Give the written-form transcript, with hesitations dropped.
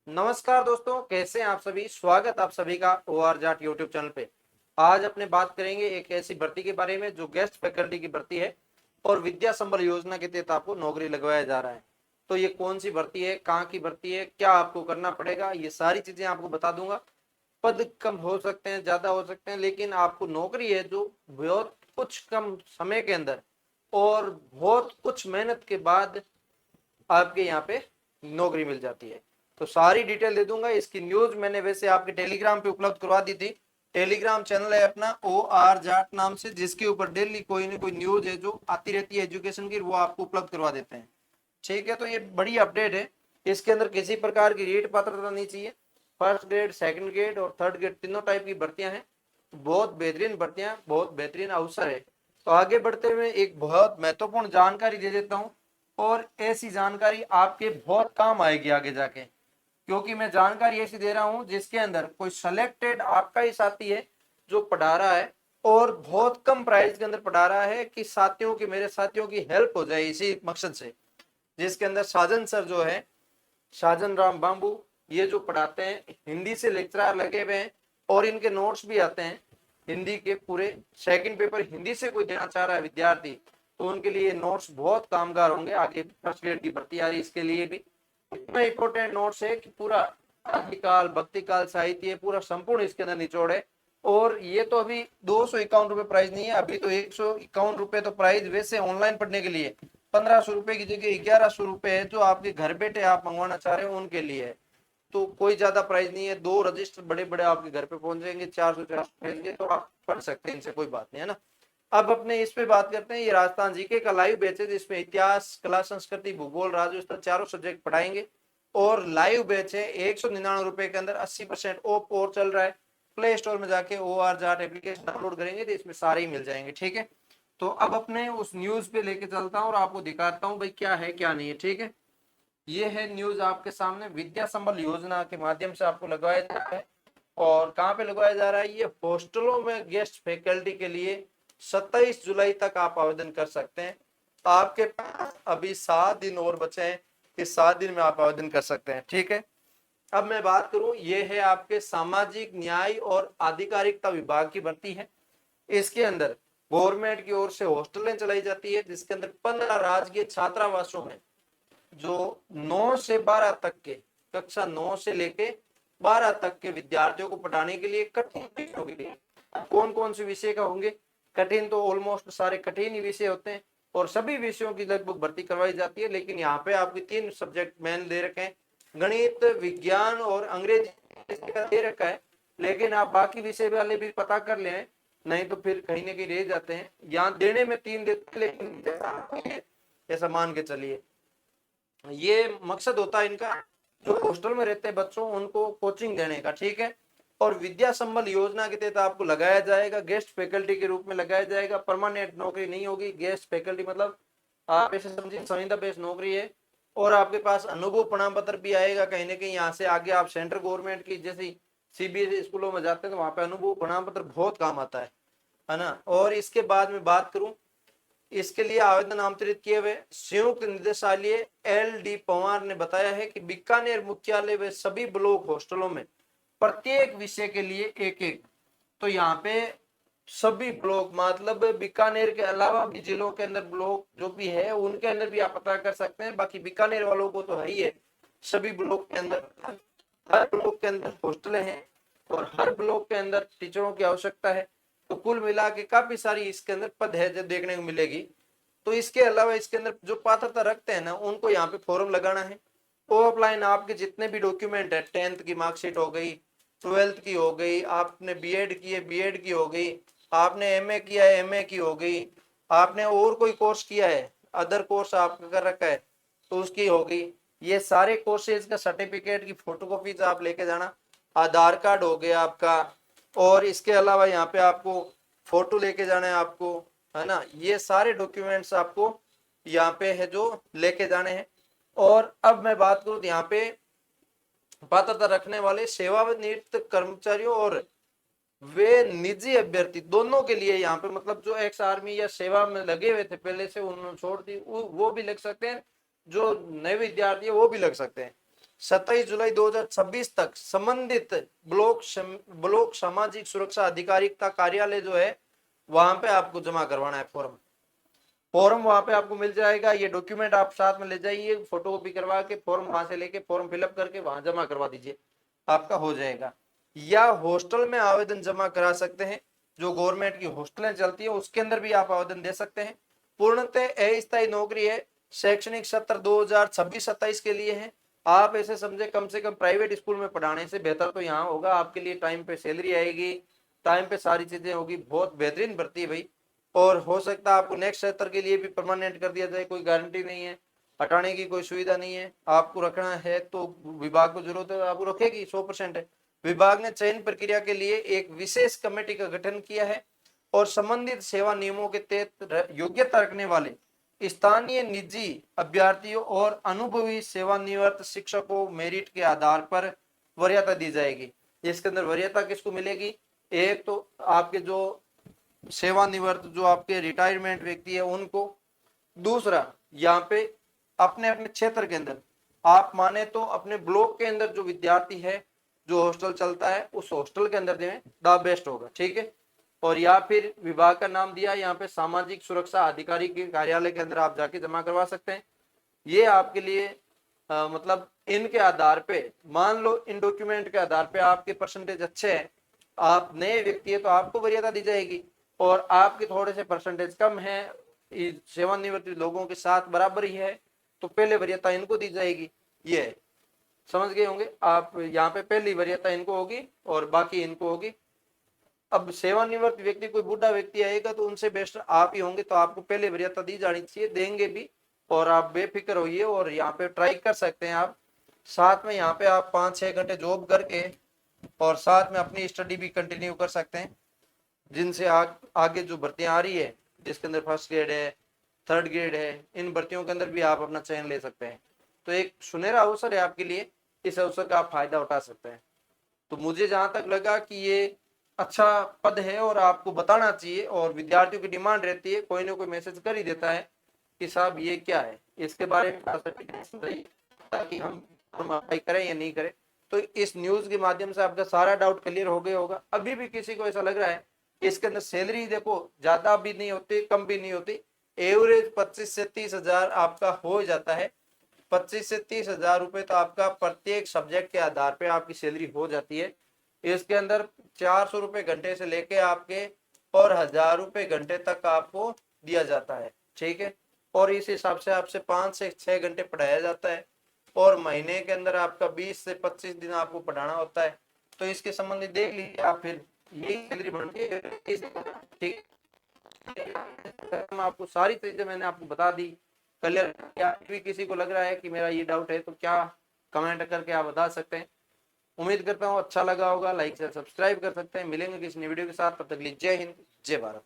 नमस्कार दोस्तों, कैसे हैं आप सभी। स्वागत आप सभी का OR जाट यूट्यूब चैनल पे। आज अपने बात करेंगे एक ऐसी भर्ती के बारे में जो गेस्ट फैकल्टी की भर्ती है और विद्या संबल योजना के तहत आपको नौकरी लगवाया जा रहा है। तो ये कौन सी भर्ती है, कहाँ की भर्ती है, क्या आपको करना पड़ेगा, ये सारी चीजें आपको बता दूंगा। पद कम हो सकते हैं, ज्यादा हो सकते हैं, लेकिन आपको नौकरी है जो बहुत कुछ कम समय के अंदर और बहुत कुछ मेहनत के बाद आपके यहाँ पे नौकरी मिल जाती है। तो सारी डिटेल दे दूंगा। इसकी न्यूज मैंने वैसे आपके टेलीग्राम पे उपलब्ध करवा दी थी। टेलीग्राम चैनल है अपना OR जाट नाम से, जिसके ऊपर डेली कोई ना कोई न्यूज है जो आती रहती है एजुकेशन की, वो आपको उपलब्ध करवा देते हैं। ठीक है, तो ये बड़ी अपडेट है। इसके अंदर किसी प्रकार की रीट पात्रता नहीं चाहिए। फर्स्ट ग्रेड, सेकंड ग्रेड और थर्ड ग्रेड तीनों टाइप की भर्तियां हैं। बहुत बेहतरीन भर्तियां, बहुत बेहतरीन अवसर है। तो आगे बढ़ते हुए एक बहुत महत्वपूर्ण जानकारी दे देता हूँ, और ऐसी जानकारी आपके बहुत काम आएगी आगे जाके, क्योंकि मैं जानकारी ऐसी दे रहा हूं जिसके अंदर कोई सिलेक्टेड आपका ही साथी है जो पढ़ा रहा है, और बहुत कम प्राइस के अंदर पढ़ा रहा है कि साथियों की, मेरे साथियों की हेल्प हो जाए इसी मकसद से। जिसके अंदर साजन सर जो है, साजन राम बाबू, ये जो पढ़ाते हैं, हिंदी से लेक्चरर लगे हुए हैं और इनके नोट्स भी आते हैं हिंदी के पूरे। सेकंड पेपर हिंदी से कोई देना चाह रहा है विद्यार्थी, तो उनके लिए नोट्स बहुत कामगार होंगे। आगे फर्स्ट ग्रेड की भर्ती आ रही है, इसके लिए भी इतना इंपॉर्टेंट नोट्स है कि पूरा आदिकाल, भक्ति काल, साहित्य पूरा संपूर्ण इसके अंदर निचोड़ है। और ये तो अभी 251 रुपए प्राइस नहीं है, अभी तो 151 रुपए तो प्राइस वैसे ऑनलाइन पढ़ने के लिए। 1500 रुपए की जगह 1100 रुपए है, जो आपके घर बैठे आप मंगवाना चाह रहे हो उनके लिए है। तो कोई ज्यादा प्राइस नहीं है। 2 रजिस्टर बड़े बड़े आपके घर पे पहुंच जाएंगे, 400 तो आप पढ़ सकते हैं, इनसे कोई बात नहीं है ना। अब अपने इस पे बात करते हैं। ये राजस्थान जीके का लाइव बैच है, जिसमें इतिहास, कला, संस्कृति, भूगोल, राजस्थान चारों सब्जेक्ट पढ़ाएंगे। और लाइव बैच है 199 रुपए के अंदर, 80% ऑफ और चल रहा है। प्ले स्टोर में जाके OR जाट एप्लीकेशन डाउनलोड करेंगे तो इसमें सारे ही मिल जाएंगे। ठीक है, तो अब अपने उस न्यूज पे लेके चलता हूँ और आपको दिखाता हूँ भाई क्या है क्या नहीं है। ठीक है, ये है न्यूज आपके सामने। विद्या संबल योजना के माध्यम से आपको लगवाया जा रहा है। और कहाँ पे लगवाया जा रहा है? ये हॉस्टलों में गेस्ट फैकल्टी के लिए 27 जुलाई तक आप आवेदन कर सकते हैं। आपके पास अभी 7 दिन और बचे हैं। इस 7 दिन में आप आवेदन कर सकते हैं। ठीक है, अब मैं बात करूं, ये है आपके सामाजिक न्याय और आधिकारिकता विभाग की भर्ती है। इसके अंदर गवर्नमेंट की ओर से हॉस्टलें चलाई जाती है, जिसके अंदर 15 राजकीय छात्रावासों में जो 9 से 12 तक के, कक्षा 9 से लेके 12 तक के विद्यार्थियों को पढ़ाने के लिए कठिन विषयों के लिए। कौन कौन से विषय का होंगे? कठिन तो ऑलमोस्ट सारे कठिन ही विषय होते हैं, और सभी विषयों की लगभग भर्ती करवाई जाती है। लेकिन यहाँ पे आपके 3 सब्जेक्ट मेन दे रखे हैं, गणित, विज्ञान और अंग्रेजी दे रखा है। लेकिन आप बाकी विषय वाले भी पता कर लें, नहीं तो फिर कहीं ना कहीं रह जाते हैं। यहाँ देने में 3 देते, लेकिन ऐसा मान के चलिए। ये मकसद होता है इनका, जो हॉस्टल में रहते हैं बच्चों, उनको कोचिंग देने का। ठीक है, और विद्या संबल योजना के तहत आपको लगाया जाएगा, गेस्ट फैकल्टी के रूप में लगाया जाएगा। परमानेंट नौकरी नहीं होगी। गेस्ट फैकल्टी मतलब आप ऐसे समझिए संविदा बेस्ड नौकरी है। और आपके पास अनुभव प्रमाण पत्र भी आएगा कहीं ना कहीं। यहाँ से आगे आप सेंट्रल गवर्नमेंट की जैसी CBSE स्कूलों में जाते हैं तो वहां पे अनुभव प्रमाण पत्र बहुत काम आता है ना। और इसके बाद में बात करूं, इसके लिए आवेदन आमंत्रित किए हुए संयुक्त निदेशालय LD पवार ने बताया है कि बीकानेर मुख्यालय व सभी ब्लॉक हॉस्टलों में प्रत्येक विषय के लिए एक एक। तो यहाँ पे सभी ब्लॉक मतलब बीकानेर के अलावा भी जिलों के अंदर ब्लॉक जो भी है उनके अंदर भी आप पता कर सकते हैं। बाकी बीकानेर वालों को तो है ही है। सभी ब्लॉक के अंदर, हर ब्लॉक के अंदर हॉस्टलें हैं और हर ब्लॉक के अंदर टीचरों की आवश्यकता है। तो कुल मिला के काफी सारी इसके अंदर पद है जो देखने को मिलेगी। तो इसके अलावा इसके अंदर जो पात्रता रखते हैं ना, उनको यहाँ पे फॉर्म लगाना है। ऑफलाइन आपके जितने भी डॉक्यूमेंट है, 10th की मार्कशीट हो गई, 12th की हो गई, आपने बीएड की है बीएड की हो गई, आपने एमए किया है एमए की हो गई, आपने और कोई कोर्स किया है, अदर कोर्स आपका कर रखा है तो उसकी हो गई। ये सारे कोर्सेज का सर्टिफिकेट की फोटोकॉपीज आप लेके जाना। आधार कार्ड हो गया आपका, और इसके अलावा यहाँ पे आपको फोटो लेके जाना है आपको, है ना। ये सारे डॉक्यूमेंट्स आपको यहाँ पे है जो लेके जाने हैं। और अब मैं बात करूँ तो यहाँ पे पात्रता रखने वाले सेवानिवृत्त कर्मचारियों और वे निजी अभ्यर्थी दोनों के लिए यहाँ पे, मतलब जो एक्स आर्मी या सेवा में लगे हुए थे पहले से, उन्होंने छोड़ दी, वो भी लग सकते हैं। जो नए विद्यार्थी है वो भी लग सकते हैं। 27 जुलाई 2026 तक संबंधित ब्लॉक सामाजिक सुरक्षा अधिकारिता कार्यालय जो है वहां पे आपको जमा करवाना है फॉर्म वहां पे आपको मिल जाएगा। ये डॉक्यूमेंट आप साथ में ले जाइए, फोटोकॉपी करवा के फॉर्म वहां से लेके फॉर्म फिलअप करके वहां जमा करवा दीजिए, आपका हो जाएगा। या हॉस्टल में आवेदन जमा करा सकते हैं, जो गवर्नमेंट की हॉस्टलें चलती है उसके अंदर भी आप आवेदन दे सकते हैं। पूर्णतः अस्थायी नौकरी है, शैक्षणिक सत्र 2026-27 के लिए है। आप ऐसे समझे कम से कम प्राइवेट स्कूल में पढ़ाने से बेहतर तो यहाँ होगा, आपके लिए टाइम पे सैलरी आएगी, टाइम पे सारी चीजें होगी, बहुत बेहतरीन भर्ती है भाई। और हो सकता है आपको नेक्स्ट सत्र के लिए भी परमानेंट कर दिया जाए, कोई गारंटी नहीं है, हटाने की कोई सुविधा नहीं है। आपको रखना है तो विभाग को जरूरत है आपको रखेगी, 100% है। विभाग ने चयन प्रक्रिया के लिए एक विशेष कमेटी का गठन किया है और संबंधित सेवा नियमों के तहत योग्यता रखने वाले स्थानीय निजी अभ्यर्थियों और अनुभवी सेवानिवृत्त शिक्षकों मेरिट के आधार पर वरीयता दी जाएगी। इसके अंदर वरीयता किसको मिलेगी? एक तो आपके जो सेवानिवृत्त जो आपके रिटायरमेंट व्यक्ति है उनको, दूसरा यहाँ पे अपने अपने क्षेत्र के अंदर आप माने तो अपने ब्लॉक के अंदर जो विद्यार्थी है जो हॉस्टल चलता है उस हॉस्टल के अंदर दें, द बेस्ट होगा, ठीक है। और या फिर विभाग का नाम दिया यहाँ पे सामाजिक सुरक्षा अधिकारी के कार्यालय के अंदर आप जाके जमा करवा सकते हैं। ये आपके लिए मतलब इनके आधार पे मान लो इन डॉक्यूमेंट के आधार पे आपके परसेंटेज अच्छे हैं, आप नए व्यक्ति है तो आपको वरीयता दी जाएगी, और आपके थोड़े से परसेंटेज कम है सेवानिवृत्त लोगों के साथ बराबर ही है तो पहले वरीयता इनको दी जाएगी। ये समझ गए होंगे आप, यहाँ पे पहली वरीयता इनको होगी और बाकी इनको होगी। अब सेवानिवृत्त व्यक्ति कोई बूढ़ा व्यक्ति आएगा तो उनसे बेस्ट आप ही होंगे, तो आपको पहले वरीयता दी जानी चाहिए, देंगे भी। और आप बेफिक्र होइए और यहाँ पे ट्राई कर सकते हैं आप। साथ में यहाँ पे आप 5-6 घंटे जॉब करके और साथ में अपनी स्टडी भी कंटिन्यू कर सकते हैं, जिनसे आगे जो भर्तियां आ रही है जिसके अंदर फर्स्ट ग्रेड है, थर्ड ग्रेड है, इन भर्तियों के अंदर भी आप अपना चयन ले सकते हैं। तो एक सुनहरा अवसर है आपके लिए, इस अवसर का आप फायदा उठा सकते हैं। तो मुझे जहां तक लगा कि ये अच्छा पद है और आपको बताना चाहिए, और विद्यार्थियों की डिमांड रहती है, कोई ना कोई मैसेज कर ही देता है कि साहब ये क्या है, इसके बारे में ताकि हम अप्लाई करें या नहीं करें। तो इस न्यूज के माध्यम से आपका सारा डाउट क्लियर हो गया होगा। अभी भी किसी को ऐसा लग रहा है इसके अंदर सैलरी देखो ज्यादा भी नहीं होती कम भी नहीं होती, एवरेज 25 से 30 हजार आपका हो जाता है। 25 से 30 हजार रुपए तो आपका प्रत्येक सब्जेक्ट के आधार पे आपकी सैलरी हो जाती है। इसके अंदर 400 रुपए घंटे से लेके आपके और 1000 रुपए घंटे तक आपको दिया जाता है, ठीक है। और इस हिसाब से आपसे 5 से 6 घंटे पढ़ाया जाता है और महीने के अंदर आपका 20 से 25 दिन आपको पढ़ाना होता है। तो इसके संबंधी देख लीजिए आप, फिर यही सैलरी बन के, ठीक। आपको सारी चीजें मैंने आपको बता दी क्लियर। क्या भी किसी को लग रहा है कि मेरा ये डाउट है तो क्या कमेंट करके आप बता सकते हैं। उम्मीद करता हूँ अच्छा लगा होगा, लाइक से सब्सक्राइब कर सकते हैं। मिलेंगे किसी वीडियो के साथ, तब तक के लिए जय हिंद जय भारत।